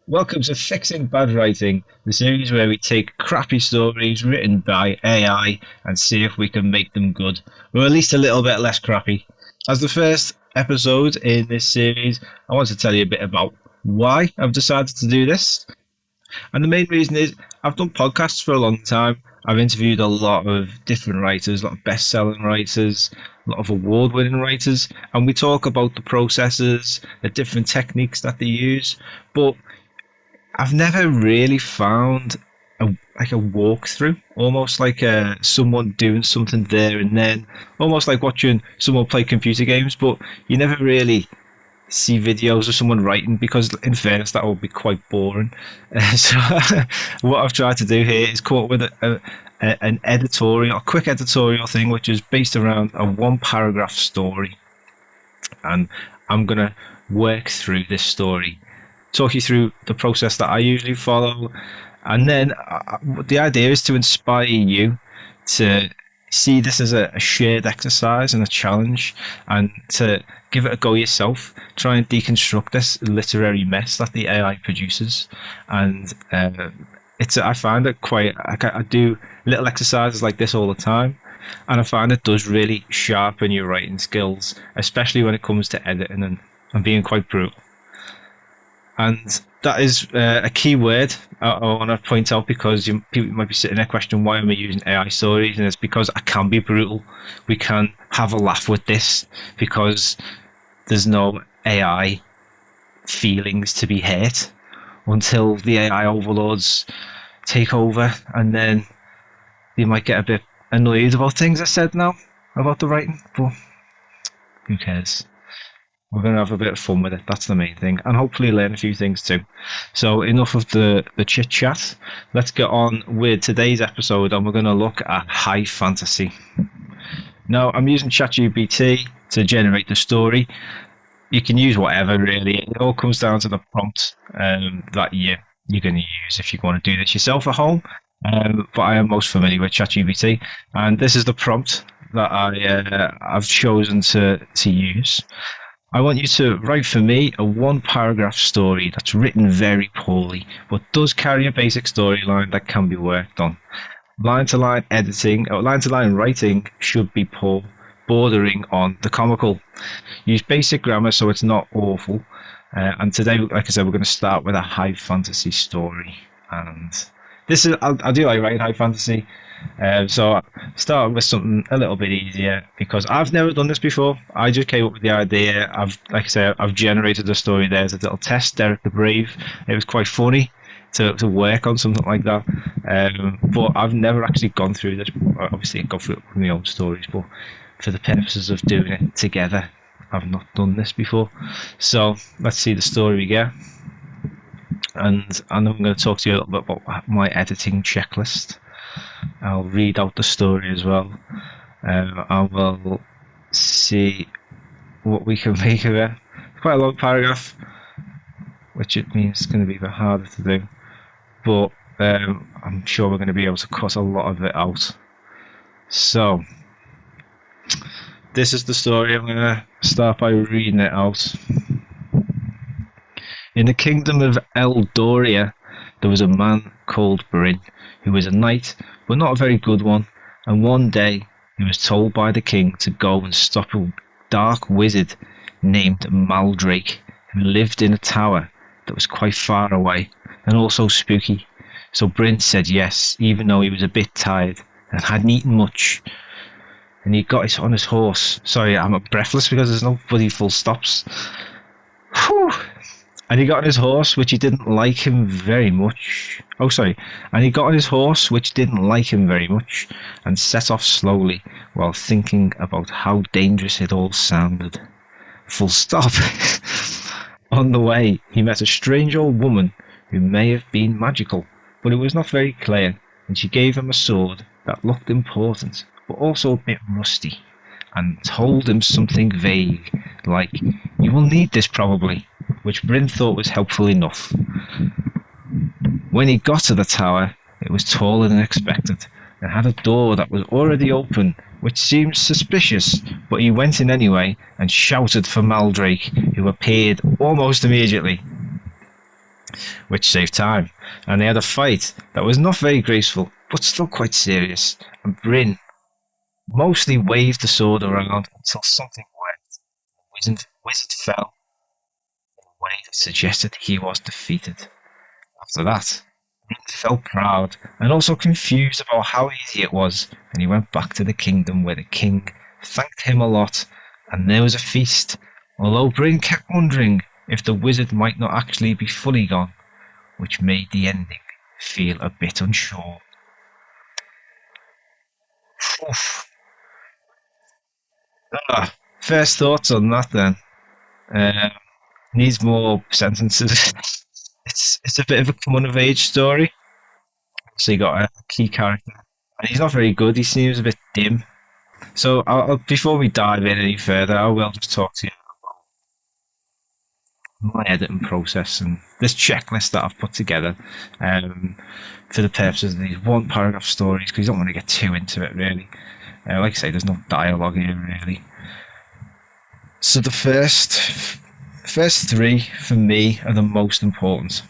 Welcome to Fixing Bad Writing, the series where we take crappy stories written by AI and see if we can make them good, or at least a little bit less crappy. As the first episode in this series, I want to tell you a bit about why I've decided to do this. And the main reason is I've done podcasts for a long time. I've interviewed a lot of different writers, a lot of best-selling writers, a lot of award-winning writers, and we talk about the processes, the different techniques that they use. But I've never really found a walkthrough, almost like someone doing something there and then, almost like watching someone play computer games. But you never really see videos of someone writing because, in fairness, that would be quite boring. So, what I've tried to do here is come up with a quick editorial thing, which is based around a one-paragraph story, and I'm gonna work through this story, talk you through the process that I usually follow, and then the idea is to inspire you to see this as a shared exercise and a challenge, and to give it a go yourself. Try and deconstruct this literary mess that the AI produces, and I find it quite. I do little exercises like this all the time, and I find it does really sharpen your writing skills, especially when it comes to editing and being quite brutal. And that is a key word I want to point out, because people might be sitting there questioning why am I using AI stories, and it's because I can be brutal. We can have a laugh with this because there's no AI feelings to be hurt until the AI overlords take over, and then you might get a bit annoyed about things I said now about the writing, but who cares? We're going to have a bit of fun with it. That's the main thing. And hopefully learn a few things too. So enough of the chit chat. Let's get on with today's episode, and we're going to look at high fantasy. Now, I'm using ChatGPT to generate the story. You can use whatever, really. It all comes down to the prompt that you're going to use if you want to do this yourself at home. But I am most familiar with ChatGPT, and this is the prompt that I've chosen to use. I want you to write for me a one-paragraph story that's written very poorly, but does carry a basic storyline that can be worked on. Line-to-line editing, or line-to-line writing should be poor, bordering on the comical. Use basic grammar so it's not awful. And today, like I said, we're going to start with a high fantasy story. And this is I do like writing high fantasy. So start with something a little bit easier, because I've never done this before. I just came up with the idea. I've generated a story there as a little test, Derek the Brave. It was quite funny to work on something like that. But I've never actually gone through this. Obviously, I've gone through it with my own stories, but for the purposes of doing it together, I've not done this before. So let's see the story we get. And I'm going to talk to you a little bit about my editing checklist. I'll read out the story as well. I will see what we can make of it. It's quite a long paragraph, which it means it's going to be a bit harder to do. But I'm sure we're going to be able to cut a lot of it out. So, this is the story. I'm going to start by reading it out. In the kingdom of Eldoria, there was a man called Brin, who was a knight, but not a very good one, and one day he was told by the king to go and stop a dark wizard named Maldrake, who lived in a tower that was quite far away, and also spooky. So Brin said yes, even though he was a bit tired, and hadn't eaten much. And he got on his horse. Sorry, I'm breathless because there's no bloody full stops. Whew. And he got on his horse, which he didn't like him very much. And he got on his horse, which didn't like him very much, and set off slowly while thinking about how dangerous it all sounded. Full stop. On the way, he met a strange old woman who may have been magical, but it was not very clear, and she gave him a sword that looked important, but also a bit rusty, and told him something vague, like, "You will need this probably," which Brin thought was helpful enough. When he got to the tower, it was taller than expected, and had a door that was already open, which seemed suspicious, but he went in anyway and shouted for Maldrake, who appeared almost immediately. which saved time. And they had a fight that was not very graceful, but still quite serious. And Brin mostly waved the sword around until something worked. The wizard fell in a way that suggested he was defeated. After that, Brin felt proud and also confused about how easy it was, and he went back to the kingdom where the king thanked him a lot, and there was a feast, although Brin kept wondering if the wizard might not actually be fully gone, which made the ending feel a bit unsure. Oof. First thoughts on that then. Um, Needs more sentences. It's a bit of a coming of age story. So you got a key character, and he's not very good. He seems a bit dim. So before we dive in any further, I will just talk to you about my editing process and this checklist that I've put together for the purposes of these one paragraph stories, because you don't want to get too into it really. Like I say, there's no dialogue here really. So the first three for me are the most important,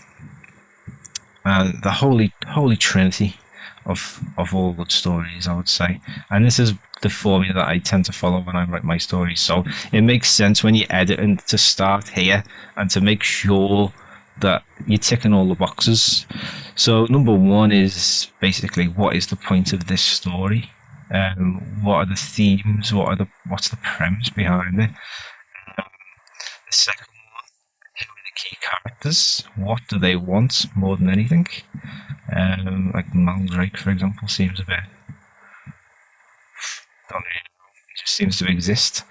and the holy trinity of all good stories, I would say. And this is the formula that I tend to follow when I write my stories. So it makes sense when you edit and to start here and to make sure that you're ticking all the boxes. So number one is basically, what is the point of this story? What are the themes? What's the premise behind it? The second one, who are the key characters? What do they want more than anything? Like Maldrake, for example, seems a bit. Don't really know. He just seems to exist.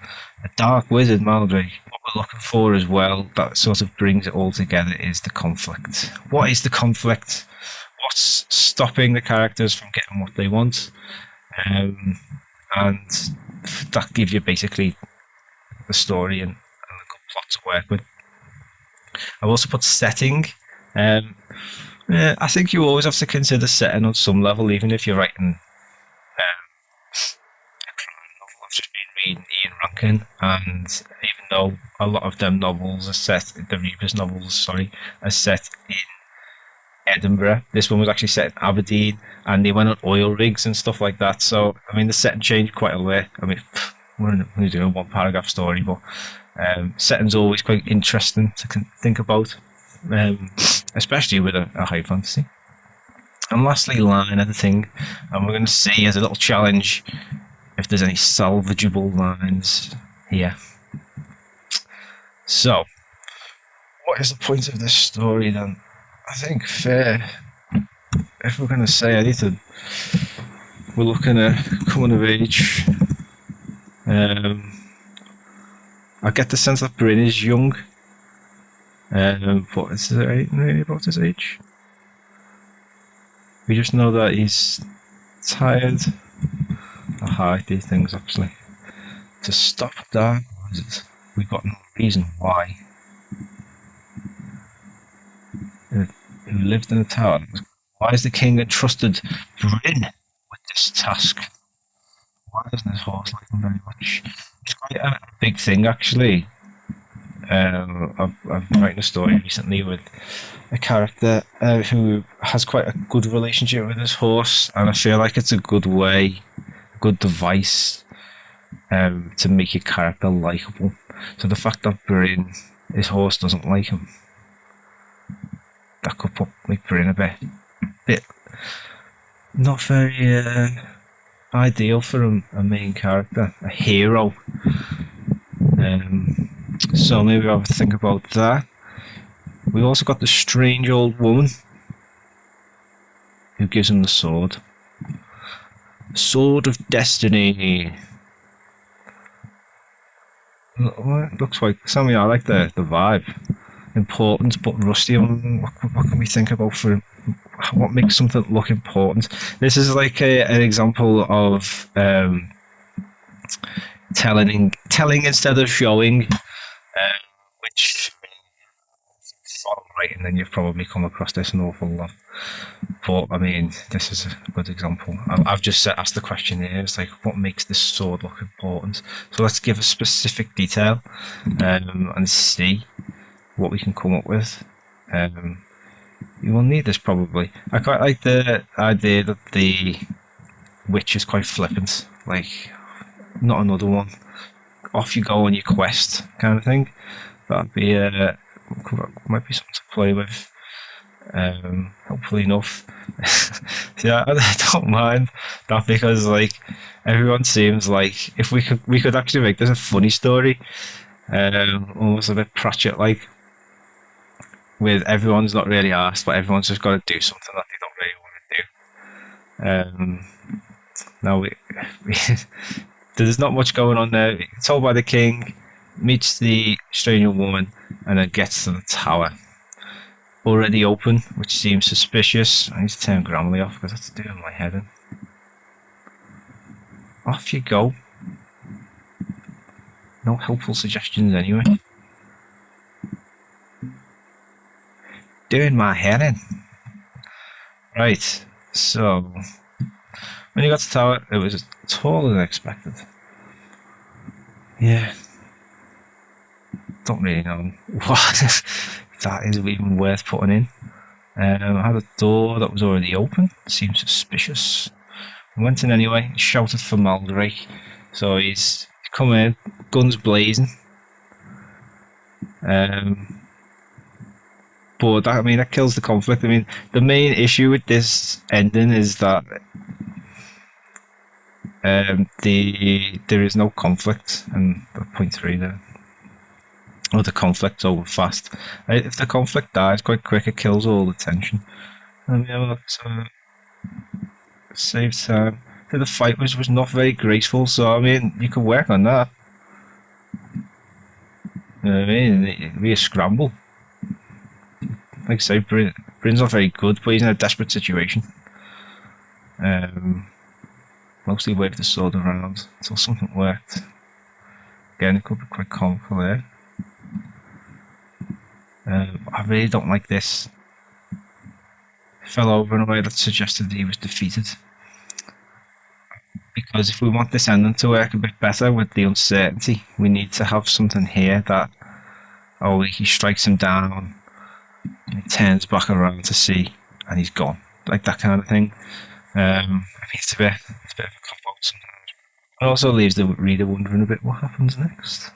A dark wizard, Maldrake. What we're looking for as well, that sort of brings it all together, is the conflict. What is the conflict? What's stopping the characters from getting what they want? And that gives you basically the story and a good plot to work with. I've also put setting. I think you always have to consider setting on some level, even if you're writing a crime novel. I've just been reading Ian Rankin, and even though a lot of them novels are set, the Reapers novels, sorry, are set in Edinburgh, this one was actually set in Aberdeen, and they went on oil rigs and stuff like that. So, I mean, the setting changed quite a way. I mean, we're only doing a one paragraph story, but setting's always quite interesting to think about, especially with a high fantasy. And lastly, line editing, and we're going to see as a little challenge if there's any salvageable lines here. So, what is the point of this story then? I think if we're going to say anything, we're looking at coming of age. I get the sense that Brin is young, but is there anything really about his age? We just know that he's tired. I hide these things actually. To stop that, we've got no reason why. Who lived in the tower? Why is the king entrusted Brin with this task? Why doesn't his horse like him very much? It's quite a big thing actually. I've been writing a story recently with a character who has quite a good relationship with his horse, and I feel like it's a good way, a good device to make your character likeable. So the fact that Brin, his horse, doesn't like him, that could make Brin a bit not very ideal for a main character, a hero. So maybe I'll have to think about that. We've also got the strange old woman who gives him the sword. Sword of Destiny. It looks like something. I like the vibe. Important but rusty. What can we think about for what makes something look important? This is like an example of telling instead of showing, which writing, then you've probably come across this an awful lot. But I mean, this is a good example. I've just asked the question here. It's like, what makes this sword look important? So let's give a specific detail and see what we can come up with. You will need this probably. I quite like the idea that the witch is quite flippant. Like, not another one. Off you go on your quest, kind of thing. That'd be might be something to play with. Hopefully enough. Yeah, I don't mind that because like everyone seems like if we could actually make this a funny story, almost a bit Pratchett like, with everyone's not really asked, but everyone's just got to do something that they don't really want to do. Now we there's not much going on there. Told by the king, meets the stranger woman, and then gets to the tower. Already open, which seems suspicious. I need to turn Grammarly off because that's doing my head in. Off you go. No helpful suggestions anyway. Doing my head in. Right, so when you got to the tower, it was taller than expected. Yeah. Don't really know what that is even worth putting in. I had a door that was already open. Seems suspicious. I went in anyway, shouted for Maldrake. So he's come in, guns blazing. But that, I mean, that kills the conflict. I mean, the main issue with this ending is that there is no conflict, and point 3 there. Or the conflict's over fast. If the conflict dies quite quick, it kills all the tension. And yeah, well, save time. The fight was not very graceful, so I mean, you can work on that. You know what I mean? It'd be a scramble. Like I say, Brin's not very good, but he's in a desperate situation. Mostly waved the sword around until something worked. Again, it could be quite comical there. I really don't like this. He fell over in a way that suggested he was defeated. Because if we want this ending to work a bit better with the uncertainty, we need to have something here that, oh, he strikes him down, and he turns back around to see, and he's gone. Like that kind of thing. I mean, it's a bit of a cop-out sometimes. It also leaves the reader wondering a bit what happens next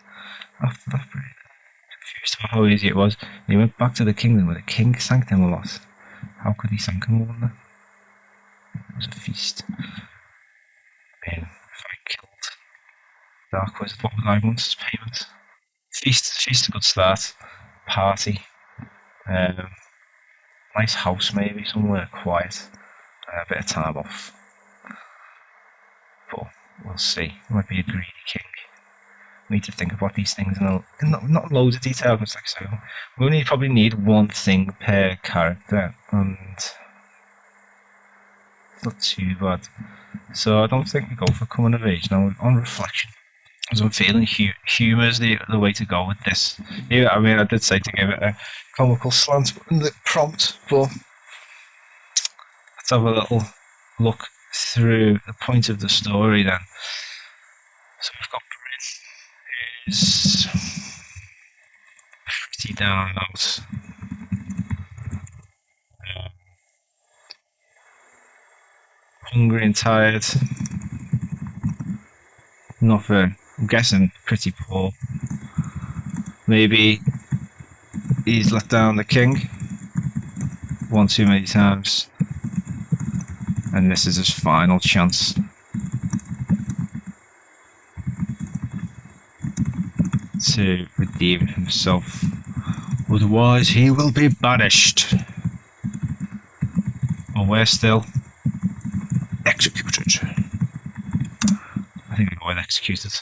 after that. Confused about how easy it was. And he went back to the kingdom where the king thanked him a lot. How could he thank him, I wonder? It was a feast. Man, if I killed Dark Wizard, what would I want as payment? Feast a good start. Party. Nice house maybe, somewhere quiet. A bit of time off. But we'll see. It might be a greedy king. We need to think about these things in not loads of detail, because like I say, we only probably need one thing per character, and it's not too bad. So I don't think we go for coming of age now. On reflection, as I'm feeling humour is the way to go with this. Yeah, I mean, I did say to give it a comical slant in the prompt, but let's have a little look through the point of the story then. So we've got Brin, who's pretty down and out. Hungry and tired. Not very, I'm guessing pretty poor. Maybe he's let down the king one too many times, and this is his final chance. To redeem himself. Otherwise he will be banished. Or worse still, executed. I think we go with executed.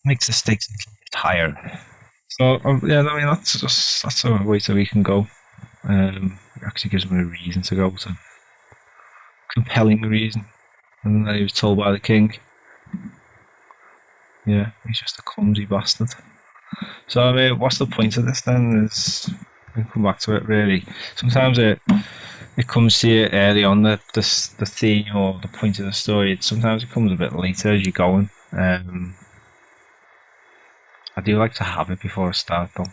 Makes the stakes a little bit higher. So yeah, I mean that's a way that we can go. It actually gives him a reason to go, to compelling reason. And then he was told by the king. Yeah, he's just a clumsy bastard. So I mean, what's the point of this then? Is we can come back to it really. Sometimes it comes to you early on the theme or the point of the story. Sometimes it comes a bit later as you're going. I do like to have it before I start though,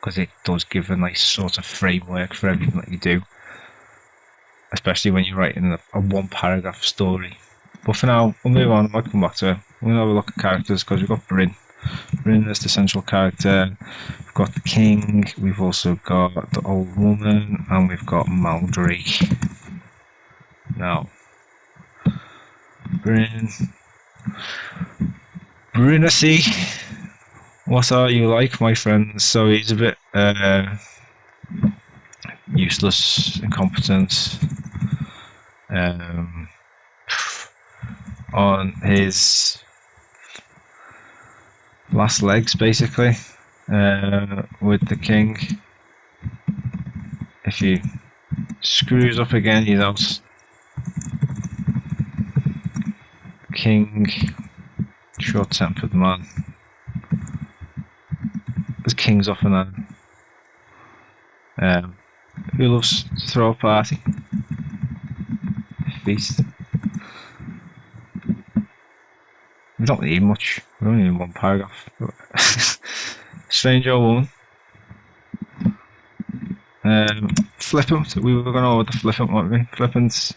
because it does give a nice sort of framework for everything that you do, especially when you're writing a one paragraph story. But for now, we'll move on. I might come back to it. We'll have a look at characters because we've got Brin. Brin is the central character. We've got the king. We've also got the old woman, and we've got Maldrake. Now, Brin. Brinacy, what are you like, my friend? So he's a bit useless, incompetent. On his last legs, basically, with the king. If he screws up again, he's out. King, short-tempered man. There's kings off and on. Who loves to throw a party? Feast. We don't need much. We only need one paragraph. Strange old woman. Flippant. We were going over the flippant, weren't we? Flippant.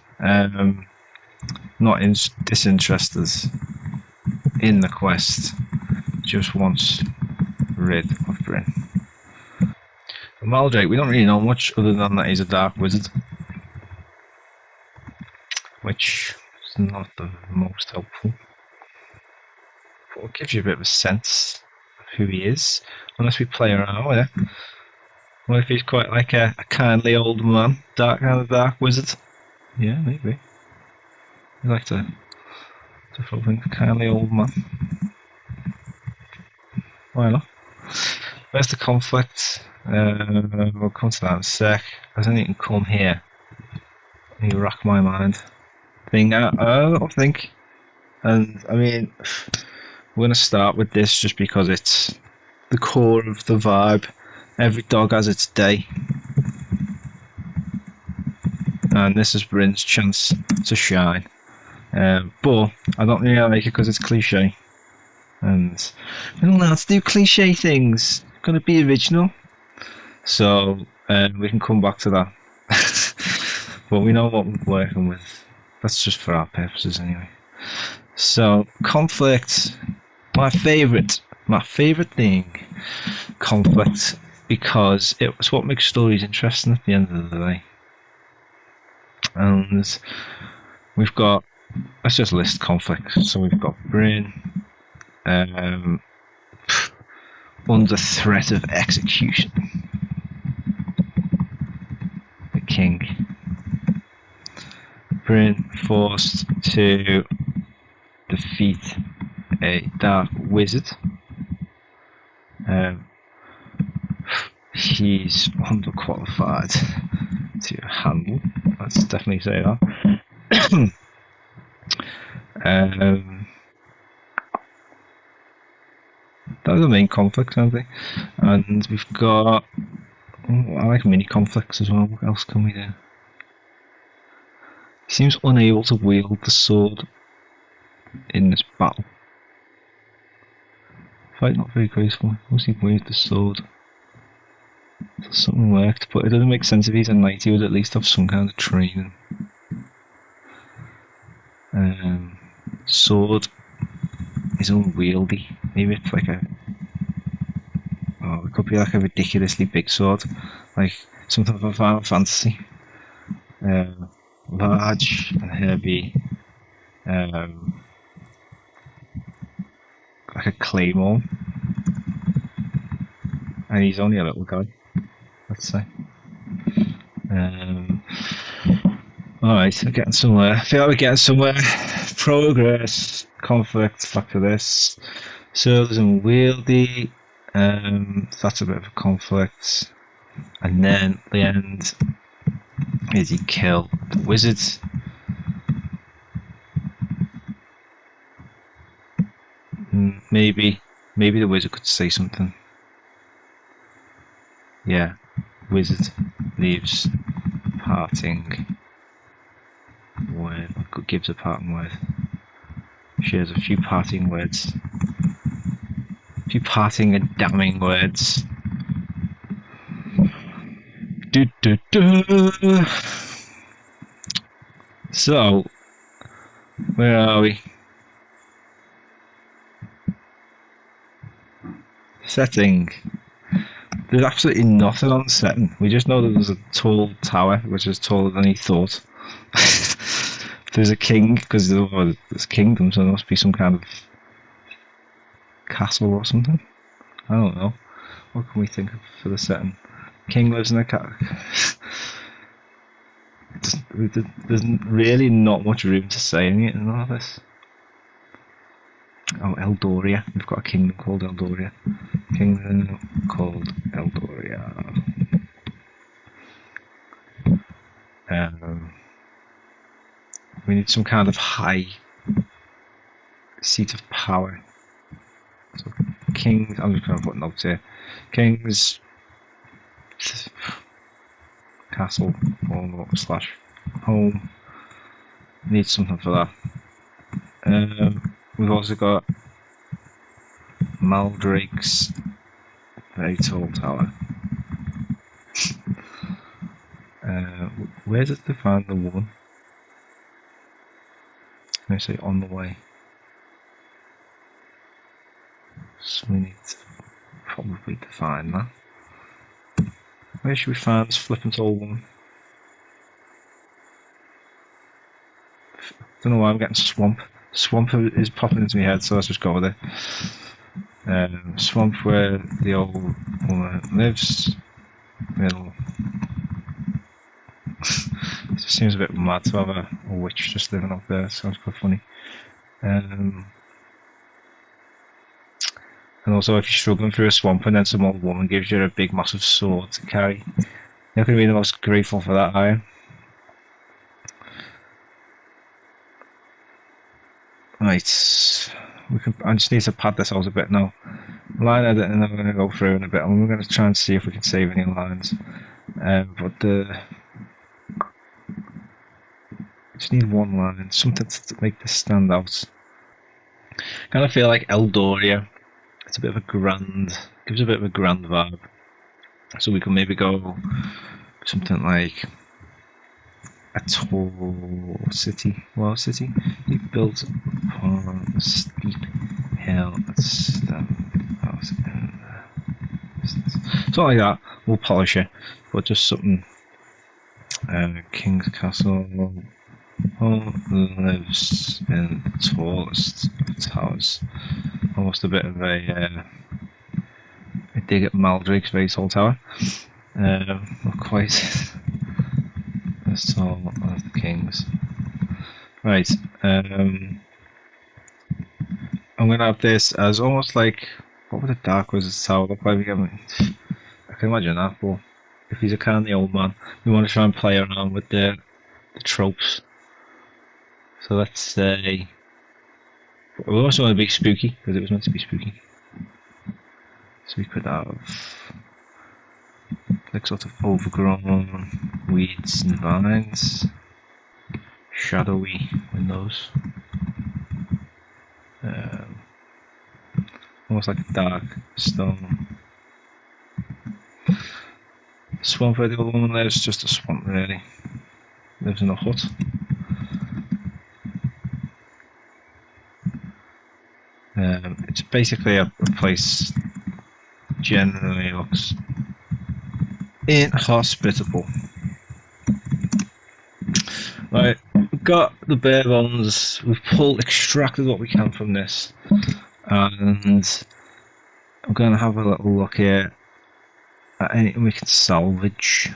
Not disinterested in the quest. Just wants rid of Brin. Maldrake, we don't really know much other than that he's a dark wizard, which is not the most helpful. But it gives you a bit of a sense of who he is, unless we play around with it. What if he's quite like a kindly old man, kind of dark wizard? Yeah, maybe. We like to throw in a kindly old man. Why not? Where's the conflict? We'll come to that in a sec. I don't even come here. You rack my mind. I don't think. And I mean, we're going to start with this just because it's the core of the vibe. Every dog has its day. And this is Brin's chance to shine. But I don't really like it because it's cliche. And we're not allowed to do cliche things. It's going to be original. So we can come back to that. But we know what we're working with. That's just for our purposes anyway. So conflict, my favourite thing, conflict, because it's what makes stories interesting at the end of the day. And we've got, let's just list conflict. So we've got Brin, under threat of execution. The king. Brin forced to defeat a dark wizard. He's underqualified to handle. Let's definitely say that. Those are the main conflicts, aren't they? And we've got, I like mini conflicts as well. What else can we do? He seems unable to wield the sword in this battle. Fight not very graceful. Once he wield the sword, so something worked, but it doesn't make sense if he's a knight. He would at least have some kind of training. Sword is unwieldy. Maybe it's like it could be like a ridiculously big sword, like something from Final Fantasy. Large and heavy, like a claymore, and he's only a little guy, let's say. Alright, we're getting somewhere. I feel like we're getting somewhere. Progress, conflict, back to this. Sword is unwieldy, that's a bit of a conflict. And then at the end, is he kill the wizard? Maybe the wizard could say something. Yeah, wizard leaves parting word. Gives a parting word. Shares a few parting words. A few parting and damning words. do, do, do. So, where are we? Setting. There's absolutely nothing on the setting. We just know that there's a tall tower, which is taller than he thought. There's a king, because there's kingdom, so there must be some kind of castle or something. I don't know. What can we think of for the setting? King lives in a castle. There's really not much room to say anything in all this. Oh, Eldoria. We've got a kingdom called Eldoria. Kingdom called Eldoria. We need some kind of high seat of power. So, kings. I'm just going to put notes here. Kings. Castle / home. Need something for that. We've also got Maldrake's very tall tower. Where does they find the woman? I say on the way. So we need to probably define that. Where should we find this flippant old woman? Don't know why I'm getting swamp. Swamp is popping into my head, so let's just go with it. Swamp where the old woman lives. Middle. It just seems a bit mad to have a witch just living up there. Sounds quite funny. And also, if you're struggling through a swamp and then some old woman gives you a big massive sword to carry, you're going to be the most grateful for that, are you? Right, I just need to pad this out a bit now. Line editing I'm going to go through in a bit, and we're going to try and see if we can save any lines. Just need one line, something to make this stand out. Kind of feel like Eldoria. It's a bit of a grand, gives a bit of a grand vibe. So we can maybe go something like a tall city, built upon a steep hill that stands out in the distance. Something like that. We'll polish it, but just something. King's Castle. Home lives in the tallest of towers. Almost a bit of a dig at Maldrake's very tall tower. Not quite as tall as the king's. Right. I'm going to have this as almost like, what would a Dark Wizard's tower look like? I can imagine that, but if he's a kind of the old man, we want to try and play around with the tropes. So let's say we also want to be spooky because it was meant to be spooky. So we could have like sort of overgrown weeds and vines, shadowy windows, almost like a dark stone. Swamp where the old woman lives, just a swamp really. Lives in a hut. It's basically a place generally looks inhospitable. Right, we've got the bare bones, we've extracted what we can from this, and I'm going to have a little look here at anything we can salvage.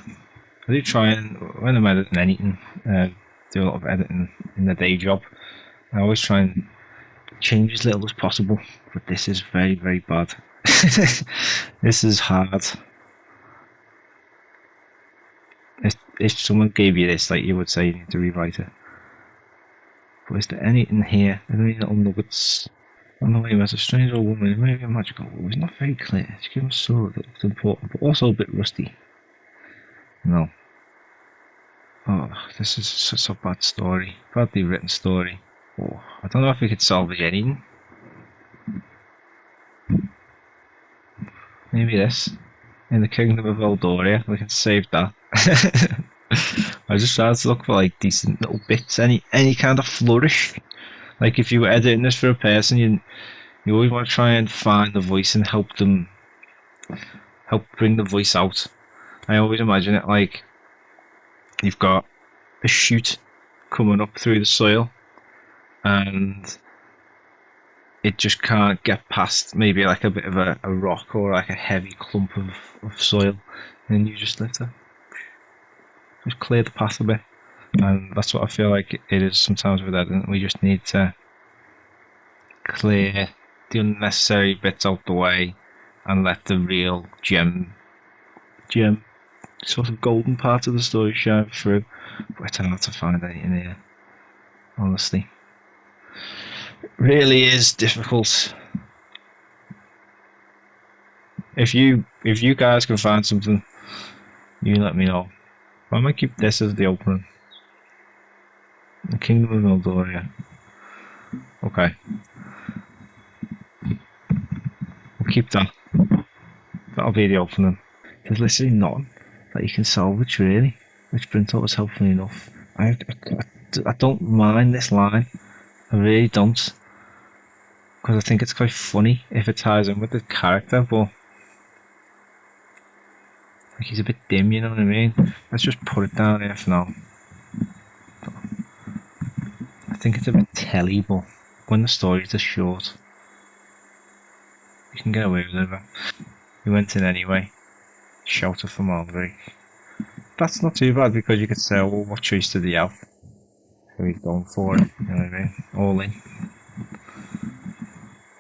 I do try and, when I'm editing anything, do a lot of editing in the day job. I always try and change as little as possible, but this is very, very bad. This is hard. If someone gave you this, like you would say you need to rewrite it. But is there anything here? Are there any little nuggets? On the way, there's a strange old woman, maybe a magical woman. It's not very clear. She gives a sword that looks important, but also a bit rusty. No. Oh, this is such a bad story. Badly written story. Oh, I don't know if we could salvage anything. Maybe this. In the Kingdom of Eldoria, we can save that. I just tried to look for like decent little bits, any kind of flourish. Like if you were editing this for a person, you always want to try and find the voice and help bring the voice out. I always imagine it like you've got a shoot coming up through the soil, and it just can't get past maybe like a bit of a rock or like a heavy clump of soil, and you just have to just clear the path a bit. And that's what I feel like it is sometimes with editing. We just need to clear the unnecessary bits out the way and let the real gem sort of golden part of the story shine through. But it's hard to find anything here, honestly. It really is difficult. If you guys can find something, you let me know. I might keep this as the opening. The Kingdom of Eldoria. Okay. We'll keep that. That'll be the opening. There's literally nothing that you can salvage, really, which Brin thought was helpful enough. I don't mind this line. I really don't. Because I think it's quite funny if it ties in with the character, but like he's a bit dim, you know what I mean? Let's just put it down here for now. I think it's a bit telly, but when the stories are short, you can get away with it. He went in anyway. Shelter for Maldrake. That's not too bad because you could say, oh, well, what choice did he have? So he's going for it, you know what I mean? All in.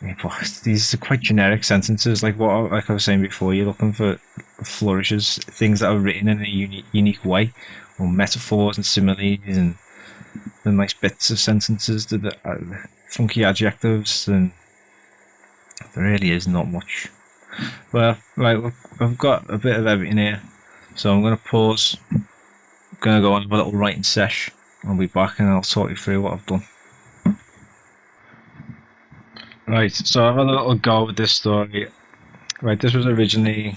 Yeah, but these are quite generic sentences, like I was saying before. You're looking for flourishes, things that are written in a unique way, or metaphors and similes, and the nice bits of sentences, the funky adjectives, and there really is not much. Well, right, look, I've got a bit of everything here, so I'm going to pause. I'm going to go on a little writing sesh. I'll be back and I'll talk you through what I've done. Right, so I've had a little go with this story. Right, this was originally,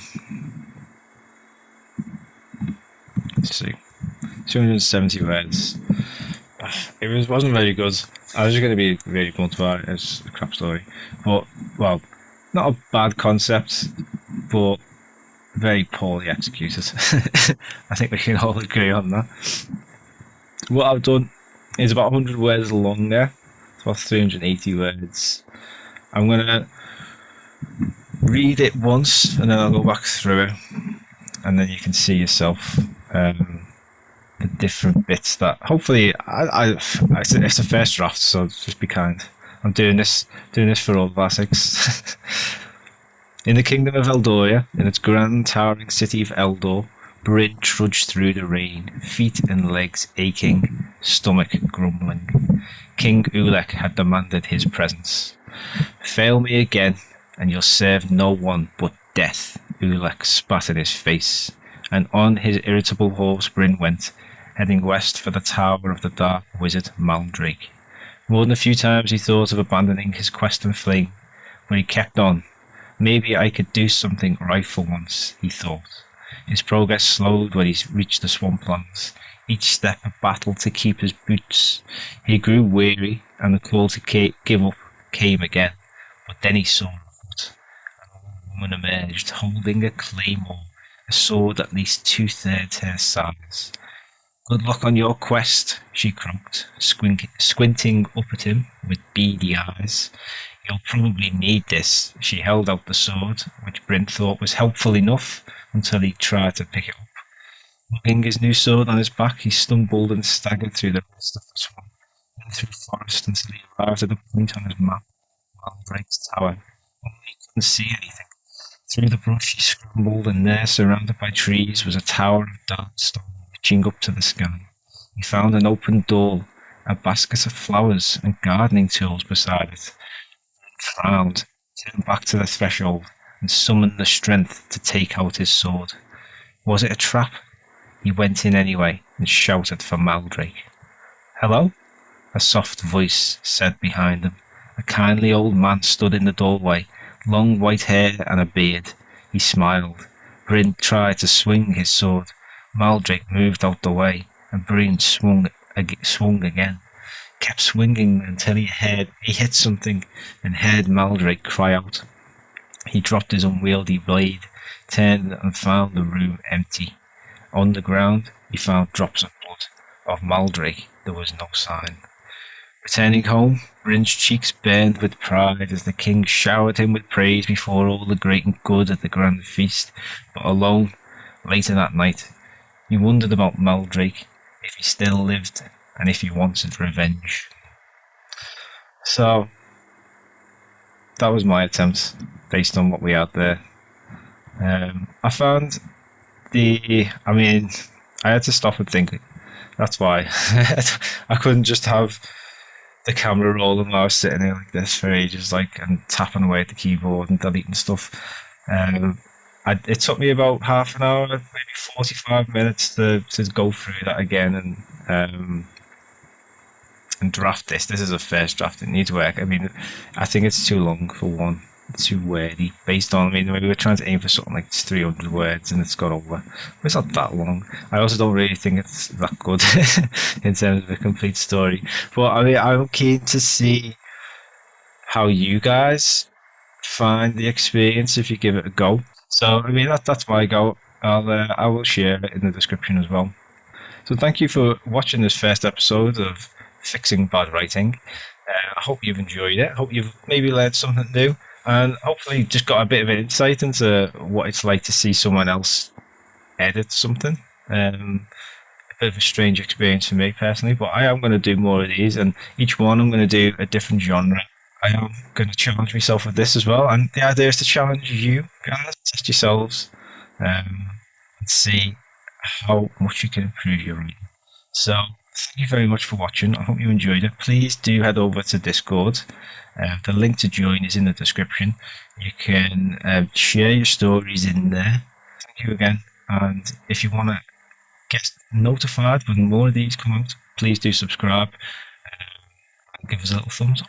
let's see, 270 words. It wasn't very good. I was just going to be really blunt about it. It's a crap story. But, well, not a bad concept, but very poorly executed. I think we can all agree on that. What I've done is about 100 words long there. It's about 380 words. I'm going to read it once and then I'll go back through it, and then you can see yourself the different bits that hopefully it's a first draft, so just be kind. I'm doing this for all of our sakes. In the Kingdom of Eldoria, in its grand towering city of Eldor, Brin trudged through the rain, feet and legs aching, stomach grumbling. King Ulek had demanded his presence. Fail me again, and you'll serve no one but death, Ulek spat in his face, and on his irritable horse Brin went, heading west for the tower of the dark wizard Maldrake. More than a few times he thought of abandoning his quest and fleeing, but he kept on. Maybe I could do something right for once, he thought. His progress slowed when he reached the swamplands, each step a battle to keep his boots. He grew weary, and the call to give up came again, but then he saw a foot. An old woman emerged, holding a claymore, a sword at least 2/3 her size. Good luck on your quest, she croaked, squinting up at him with beady eyes. You'll probably need this. She held out the sword, which Brin thought was helpful enough until he tried to pick it up. Lugging his new sword on his back, he stumbled and staggered through the rest of the swamp, then through forest until he arrived at a point on his map, Maldrake's tower. Only he couldn't see anything. Through the brush he scrambled, and there, surrounded by trees, was a tower of dark stone reaching up to the sky. He found an open door, a basket of flowers and gardening tools beside it. He frowned, turned back to the threshold, and summoned the strength to take out his sword. Was it a trap? He went in anyway and shouted for Maldrake. Hello? A soft voice said behind him. A kindly old man stood in the doorway, long white hair and a beard. He smiled. Brin tried to swing his sword, Maldrake moved out the way, and Brin swung again. Kept swinging until he hit something and heard Maldrake cry out. He dropped his unwieldy blade, turned and found the room empty. On the ground he found drops of blood. Of Maldrake there was no sign. Returning home, Brin's cheeks burned with pride as the king showered him with praise before all the great and good at the grand feast. But alone, later that night, he wondered about Maldrake, if he still lived, and if he wanted revenge. So, that was my attempt, based on what we had there. I found I had to stop and think. That's why. I couldn't just have the camera rolling while I was sitting there like this for ages, and tapping away at the keyboard and deleting stuff. It took me about half an hour, maybe 45 minutes to go through that again and draft this. This is a first draft. It needs work. I think it's too long for one. It's too wordy. Based on, we were trying to aim for something like 300 words and it's got over. But it's not that long. I also don't really think it's that good in terms of a complete story. But I'm keen to see how you guys find the experience if you give it a go. So that's my go. I will share it in the description as well. So thank you for watching this first episode of Fixing Bad Writing. I hope you've enjoyed it. I hope you've maybe learned something new, and hopefully just got a bit of an insight into what it's like to see someone else edit something. A bit of a strange experience for me personally, but I am going to do more of these, and each one I'm going to do a different genre. I am going to challenge myself with this as well, and the idea is to challenge you guys, test yourselves, and see how much you can improve your writing. So thank you very much for watching. I hope you enjoyed it. Please do head over to Discord. The link to join is in the description. You can share your stories in there. Thank you again. And if you want to get notified when more of these come out, please do subscribe and give us a little thumbs up.